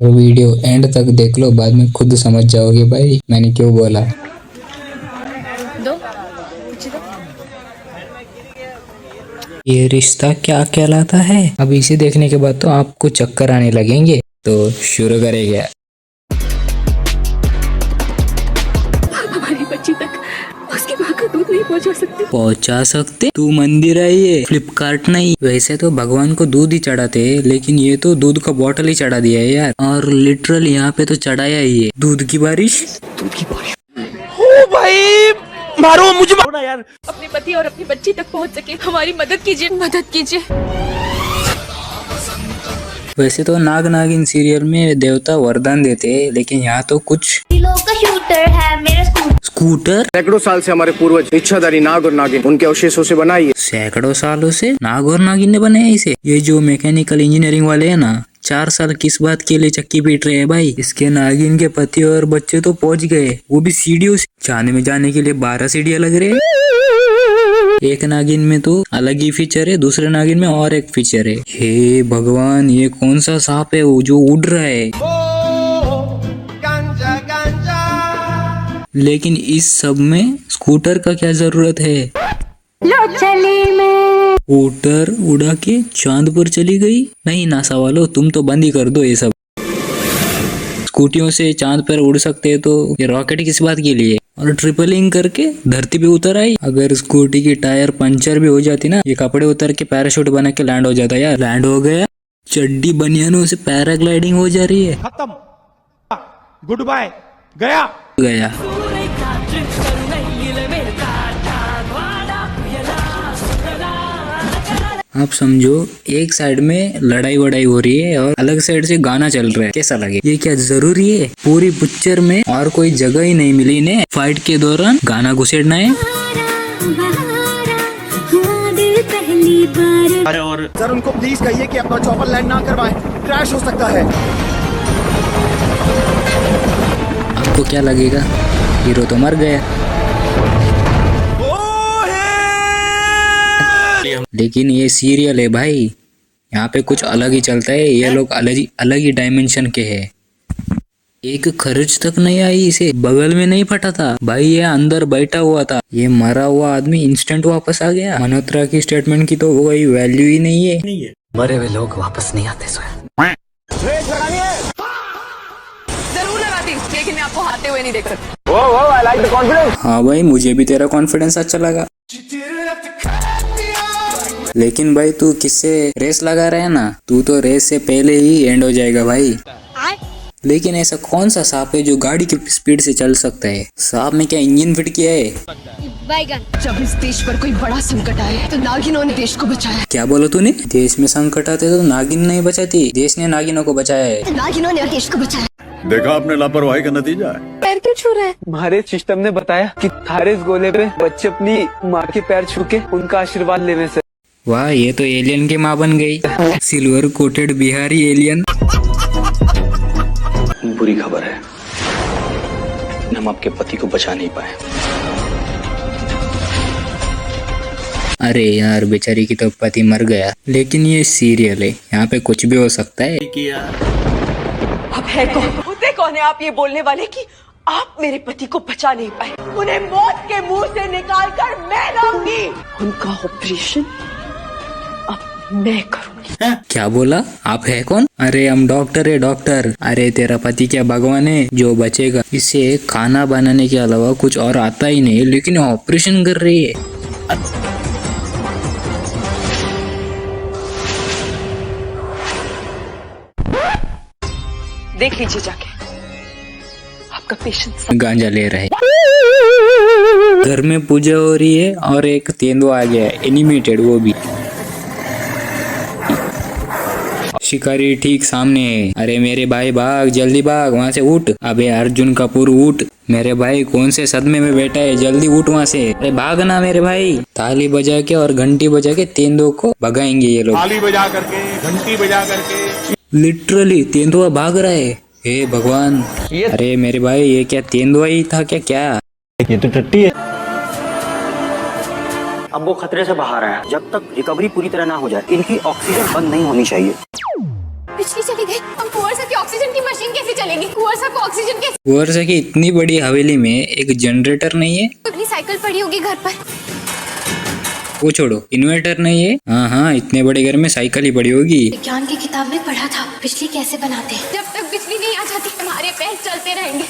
वो video and तक देख लो, बाद में खुद समझ जाओगे भाई मैंने क्यों बोला। दो ये रिश्ता क्या कहलाता है। अब इसे देखने के बाद तो आपको चक्कर आने लगेंगे। तो शुरू करेंगे। हमारी बच्ची तक उसकी माँ का दूध नहीं पहुंचा सकते? तू मंदिर है ये, फ्लिपकार्ट नहीं। वैसे तो भगवान को दूध ही चढ़ाते हैं, लेकिन ये तो दूध का बोतल ही चढ़ा दिया है यार। और लिटरल यहाँ पे तो चढ़ाया ही है दूध की बारिश। ओ भाई मारो मुझे, मारो ना यार। अपने पति और अपनी बच्ची तक पहुंच सके, हमारी मदद कीजिए, मदद कीजिए। वैसे तो नाग नागिन सीरियल में देवता वरदान देते हैं, लेकिन यहाँ तो कुछ का शूटर है मेरा स्कूटर। सैकड़ों साल से हमारे पूर्वज इच्छाधारी नाग और नागिन उनके अवशेषों से बनाई है। सैकड़ों सालों से नाग और नागिन ने बनाया इसे। ये जो मैकेनिकल इंजीनियरिंग वाले है ना, 4 साल किस बात के लिए चक्की पीट रहे हैं भाई। इसके नागिन के पति और बच्चे तो पहुंच गए, वो भी सीढ़ियों से। चांद में जाने के लिए 12 सीढ़ियां लग रहे हैं। एक नागिन में तो अलग ही फीचर है, दूसरे नागिन में और एक फीचर है। हे भगवान, ये कौन सा सांप है वो जो उड़ रहा है। लेकिन इस सब में स्कूटर का क्या जरूरत है। स्कूटर उड़ा के चांद पर चली गई। नहीं नासा वालों, तुम तो बंद ही कर दो ये सब। स्कूटियों से चांद पर उड़ सकते हैं तो ये रॉकेट किस बात के लिए। और ट्रिपलिंग करके धरती पे उतर आई। अगर स्कूटी की टायर पंचर भी हो जाती ना, ये कपड़े उतर के पैराशूट बना के लैंड हो जाता यार। लैंड हो गया। चड्डी बनियानों से पैराग्लाइडिंग हो जा रही है। खत्म, गुड बाय, गया गया। आप समझो, एक साइड में लड़ाई वड़ाई हो रही है और अलग साइड से गाना चल रहा है। कैसा लगे? ये क्या जरूरी है? पूरी पिक्चर में और कोई जगह ही नहीं मिली इन्हें फाइट के दौरान गाना घुसेड़ना है। अरे और सर उनको प्लीज कहिए कि अपना चॉपर लैंड ना करवाएं, क्रैश हो सकता है। आपको क्या लगेगा? हीरो तो मर गया। लेकिन ये सीरियल है भाई, यहाँ पे कुछ अलग ही चलता है। ये लोग अलग ही डायमेंशन के हैं। एक खर्च तक नहीं आई इसे, बगल में नहीं फटा था भाई, ये अंदर बैठा हुआ था। ये मरा हुआ आदमी इंस्टेंट वापस आ गया। मल्होत्रा की स्टेटमेंट की तो कोई वैल्यू ही नहीं है। मरे हुए लोग वापस नहीं आते स्वयं। जरूर लगाती, लेकिन मैं आपको हारते हुए नहीं देख सकती। हाँ भाई, मुझे भी तेरा कॉन्फिडेंस अच्छा लगा। लेकिन भाई तू किससे रेस लगा रहा है ना, तू तो रेस से पहले ही एंड हो जाएगा भाई। लेकिन ऐसा कौन सा सांप है जो गाड़ी की स्पीड से चल सकता है? सांप में क्या इंजन फिट किया है? जब इस देश पर कोई बड़ा संकट आए तो नागिनों ने देश को बचाया। क्या बोला तूने? देश में संकट आते तो नागिन नहीं बचाती, देश ने नागिनों को बचाया है। नागिनों ने देश को बचाया। देखा आपने लापरवाही का नतीजा है। पैर क्यों छू रहा है? हमारे सिस्टम ने बताया कि थारे इस गोले पे बच्चे अपनी माँ के पैर छू के उनका आशीर्वाद लेने से। वाह, ये तो एलियन की माँ बन गई। Silver coated Bihari alien. बुरी खबर है, हम आपके पति को बचा नहीं पाए। अरे यार, बेचारी की तो पति मर गया। लेकिन ये सीरियल है, यहाँ पे कुछ भी हो सकता है। अब है कौन? मुझे कौन है आप ये बोलने वाले कि आप मेरे पति को बचा नहीं पाए? उन्हें मौत के मुंह से निकाल कर मैं लाऊंगी। उनका ऑपरेशन अब मैं करूंगी। क्या बोला? आप है कौन? अरे हम डॉक्टर है, डॉक्टर। अरे तेरा पति क्या भगवान है जो बचेगा? इसे खाना बनाने के अलावा कुछ और आता ही नहीं, लेकिन ऑपरेशन कर रही है। देख लीजिए जाके, आपका पेशेंट गांजा ले रहा है। घर में पूजा हो रही है और एक तेंदुआ आ गया है, एनिमेटेड वो भी। शिकारी ठीक सामने है। अरे मेरे भाई भाग, जल्दी भाग, वहाँ से उठ। अबे अर्जुन कपूर उठ। मेरे भाई कौन से सदमे में बैठा है, जल्दी उठ वहाँ से। अरे भागना मेरे भाई। ताली बजा के और घंटी बजा के तेंदुआ को भगाएंगे ये लोग। ताली बजा करके, घंटी बजा करके। लिटरली तेंदुआ भाग रहा है। हे भगवान। अरे मेरे भाई, ये क्या तेंदुआ ही था क्या? ये तो टट्टी है। अब वो खतरे से बाहर है। जब तक रिकवरी पूरी तरह ना हो जाए, इनकी ऑक्सीजन बंद नहीं होनी चाहिए। बिजली चली गई, हम कुआं से ऑक्सीजन ऑक्सीजन की मशीन कैसे चलेगी? कुआसा को ऑक्सीजन कैसे? वर्षा की इतनी बड़ी हवेली में एक जनरेटर नहीं है? अपनी साइकिल पड़ी होगी घर पर। वो छोड़ो, इन्वर्टर नहीं है? हाँ, इतने बड़े घर में साइकिल ही पड़ी होगी। विज्ञान की किताब में पढ़ा था बिजली कैसे बनाते हैं। जब तक बिजली नहीं आ जाती हमारे पैर चलते रहेंगे।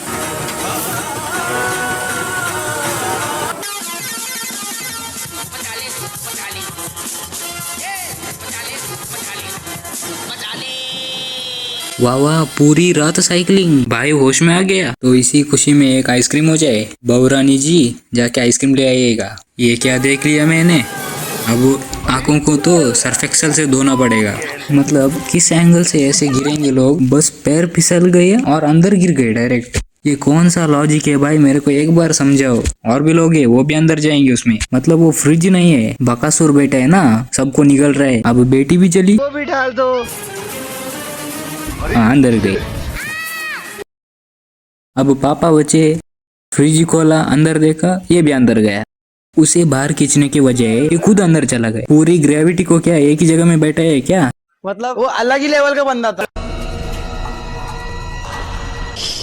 वाह वाह, पूरी रात साइकिलिंग, भाई होश में आ गया। तो इसी खुशी में एक आइसक्रीम हो जाए। बहुरानी जी जाके आइसक्रीम ले आइएगा। ये क्या देख लिया मैंने, अब आंखों को तो सर्फ एक्सेल से धोना पड़ेगा। मतलब किस एंगल से ऐसे गिरेंगे लोग, बस पैर फिसल गए और अंदर गिर गए डायरेक्ट। ये कौन सा लॉजिक है भाई, मेरे को एक बार समझाओ। और भी लोग हैं, वो भी अंदर जाएंगे उसमें। मतलब वो फ्रिज नहीं है, बकासुर बेटा है ना, सबको निकल रहा है। अब बेटी भी चली, वो भी डाल दो। हाँ अंदर गए। अब पापा बचे, फ्रिज खोला, अंदर देखा, ये भी अंदर गया। उसे बाहर खींचने के बजाय ये खुद अंदर चला गया। पूरी ग्रेविटी को क्या एक ही जगह में बैठा है क्या? मतलब वो अलग ही लेवल का बंदा था।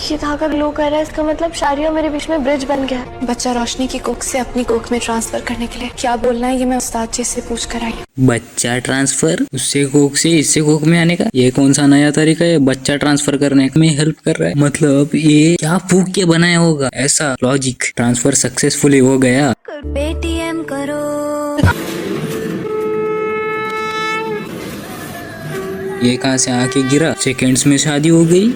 ये धागा ग्लो कर रहा है, इसका मतलब शारी और मेरे बीच में ब्रिज बन गया। बच्चा रोशनी की कोख से अपनी कोख में ट्रांसफर करने के लिए क्या बोलना है, ये मैं उस्ताद जी से पूछ कर आई। बच्चा ट्रांसफर, उससे कोख से इससे कोख में आने का? ये कौन सा नया तरीका है बच्चा ट्रांसफर करने में हेल्प कर रहा है? मतलब ये क्या फूक के बनाया होगा ऐसा लॉजिक। ट्रांसफर सक्सेसफुली हो गया। पेटीएम करो। ये कहाँ से आके गिरा, सेकेंड्स में शादी हो गई।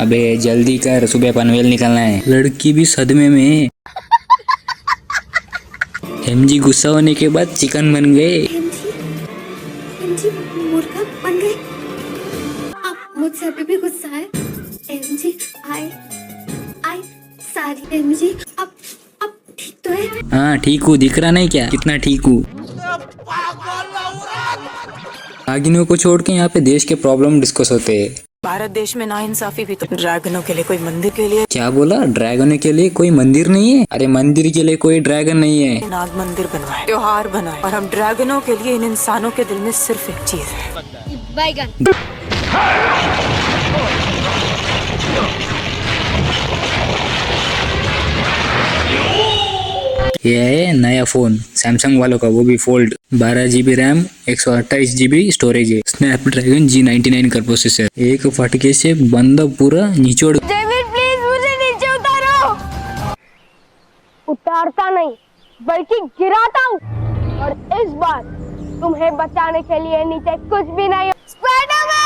अबे जल्दी कर, सुबह पनवेल निकलना है। लड़की भी सदमे में। एमजी गुस्सा होने के बाद चिकन बन गए। एमजी मुर्गा बन गए। आप मुझसे अभी भी गुस्सा है? एमजी आई सारी। एमजी अब ठीक तो है? हाँ ठीक हूँ, दिख रहा नहीं क्या कितना ठीक हूँ। नागिनों को छोड़ के यहाँ पे देश के प्रॉब्लम डिस्कस होते हैं। भारत देश में नाइंसाफी भी तो ड्रैगनों के लिए कोई मंदिर के लिए। क्या बोला? ड्रैगनों के लिए कोई मंदिर नहीं है? अरे मंदिर के लिए कोई ड्रैगन नहीं है। नाग मंदिर बनवाए, त्योहार बनाए, और हम ड्रैगनों के लिए इन इंसानों के दिल में सिर्फ एक चीज है, बैगन। ये है नया फोन सैमसंग वालों का, वो भी fold. 12 GB RAM, 128 GB storage है। स्नैपड्रैगन G99 का प्रोसेसर। एक फटके से बंदा पूरा निचोड़। डेविड प्लीज मुझे नीचे उतारो। उतारता नहीं बल्कि गिराता हूँ, और इस बार तुम्हें बचाने के लिए नीचे कुछ भी नहीं। स्पाइडरमैन!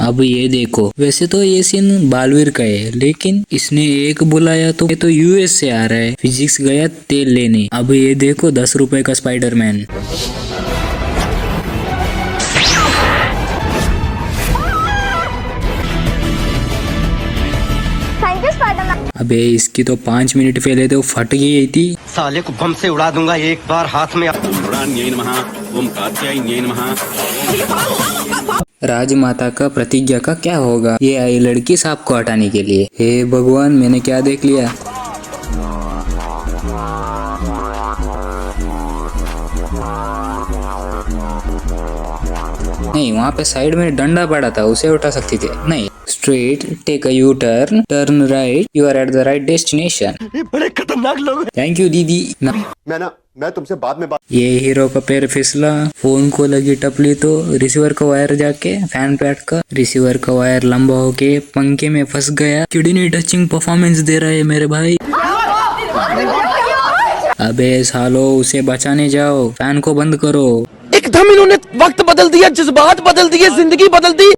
अब ये देखो, वैसे तो ये सीन बालवीर का है, लेकिन इसने एक बुलाया तो ये तो यूएस से आ रहा है। फिजिक्स गया तेल लेने। अब ये देखो 10 रुपए का स्पाइडरमैन। अबे इसकी तो 5 मिनट पहले तो फट गई थी। साले को बम से उड़ा दूंगा एक बार हाथ में। राजमाता का प्रतिज्ञा का क्या होगा? ये आई लड़की सांप को हटाने के लिए। हे भगवान, मैंने क्या देख लिया। नहीं, वहाँ पे साइड में डंडा पड़ा था, उसे उठा सकती थी। नहीं, straight, take a U turn, turn right, you are at the right destination. ये बड़े खतरनाक लोग हैं। थैंक यू दीदी। मैं तुमसे बाद में बात। ये हीरो का पैर फिसला, फोन को लगी टपली तो रिसीवर का वायर जाके फैन पे अटका। रिसीवर का वायर लंबा होके पंखे में फंस गया। किडनी टचिंग परफॉर्मेंस दे रहा है मेरे भाई। अबे सालो, उसे बचाने जाओ, फैन को बंद करो। एकदम इन्होंने वक्त बदल दिया, जज्बात बदल दिए, जिंदगी बदल दी।